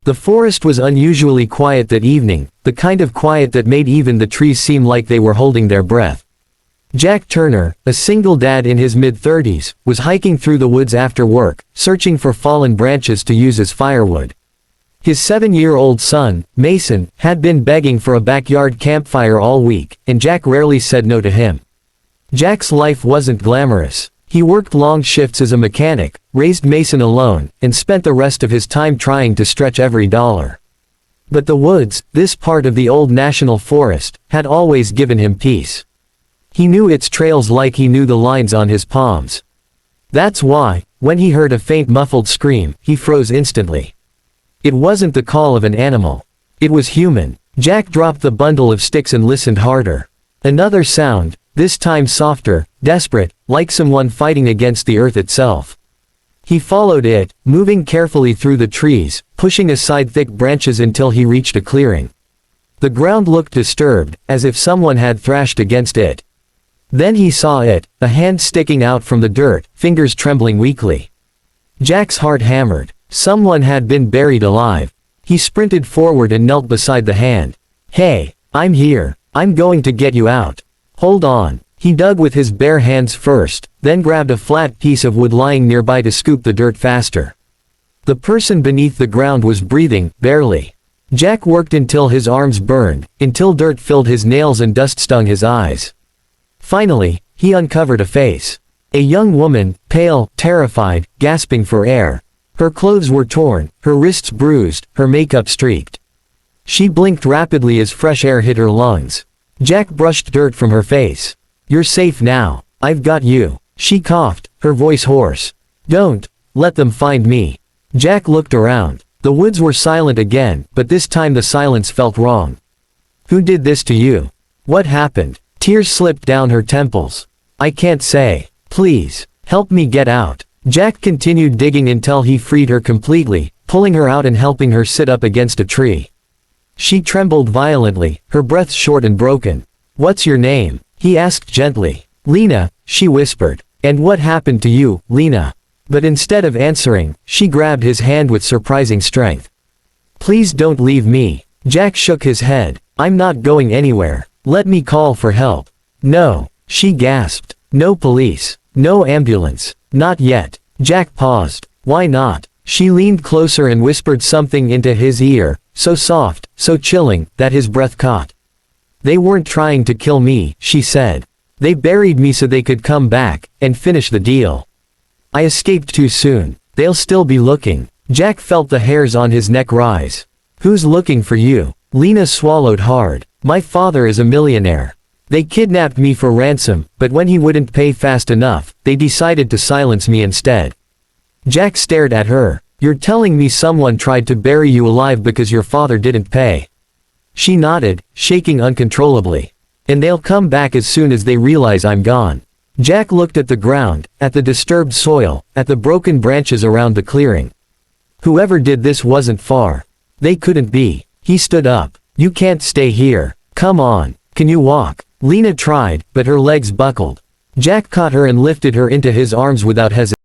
The forest was unusually quiet that evening, the kind of quiet that made even the trees seem like they were holding their breath. Jack Turner, a single dad in his mid-30s, was hiking through the woods after work, searching for fallen branches to use as firewood. His 7-year-old son, Mason, had been begging for a backyard campfire all week, and Jack rarely said no to him. Jack's life wasn't glamorous. He worked long shifts as a mechanic, raised Mason alone, and spent the rest of his time trying to stretch every dollar. But the woods, this part of the old national forest, had always given him peace. He knew its trails like he knew the lines on his palms. That's why, when he heard a faint muffled scream, he froze instantly. It wasn't the call of an animal. It was human. Jack dropped the bundle of sticks and listened harder. Another sound, this time softer, desperate, like someone fighting against the earth itself. He followed it, moving carefully through the trees, pushing aside thick branches until he reached a clearing. The ground looked disturbed, as if someone had thrashed against it. Then he saw it, a hand sticking out from the dirt, fingers trembling weakly. Jack's heart hammered. Someone had been buried alive. He sprinted forward and knelt beside the hand. "Hey, I'm here. I'm going to get you out. Hold on." He dug with his bare hands first, then grabbed a flat piece of wood lying nearby to scoop the dirt faster. The person beneath the ground was breathing, barely. Jack worked until his arms burned, until dirt filled his nails and dust stung his eyes. Finally, he uncovered a face. A young woman, pale, terrified, gasping for air. Her clothes were torn, her wrists bruised, her makeup streaked. She blinked rapidly as fresh air hit her lungs. Jack brushed dirt from her face. "You're safe now. I've got you." She coughed, her voice hoarse. "Don't let them find me." Jack looked around. The woods were silent again, but this time the silence felt wrong. "Who did this to you? What happened?" Tears slipped down her temples. "I can't say. Please, help me get out." Jack continued digging until he freed her completely, pulling her out and helping her sit up against a tree. She trembled violently, her breath short and broken. "What's your name?" he asked gently. "Lena," she whispered. "And what happened to you, Lena?" But instead of answering, she grabbed his hand with surprising strength. "Please don't leave me." Jack shook his head. "I'm not going anywhere. Let me call for help." "No," she gasped. "No police. No ambulance. Not yet." Jack paused. "Why not?" She leaned closer and whispered something into his ear, so soft, so chilling, that his breath caught. "They weren't trying to kill me," she said. "They buried me so they could come back, and finish the deal. I escaped too soon. They'll still be looking." Jack felt the hairs on his neck rise. "Who's looking for you?" Lena swallowed hard. "My father is a millionaire. They kidnapped me for ransom, but when he wouldn't pay fast enough, they decided to silence me instead." Jack stared at her. "You're telling me someone tried to bury you alive because your father didn't pay?" She nodded, shaking uncontrollably. "And they'll come back as soon as they realize I'm gone." Jack looked at the ground, at the disturbed soil, at the broken branches around the clearing. Whoever did this wasn't far. They couldn't be. He stood up. "You can't stay here. Come on. Can you walk?" Lena tried, but her legs buckled. Jack caught her and lifted her into his arms without hesitation.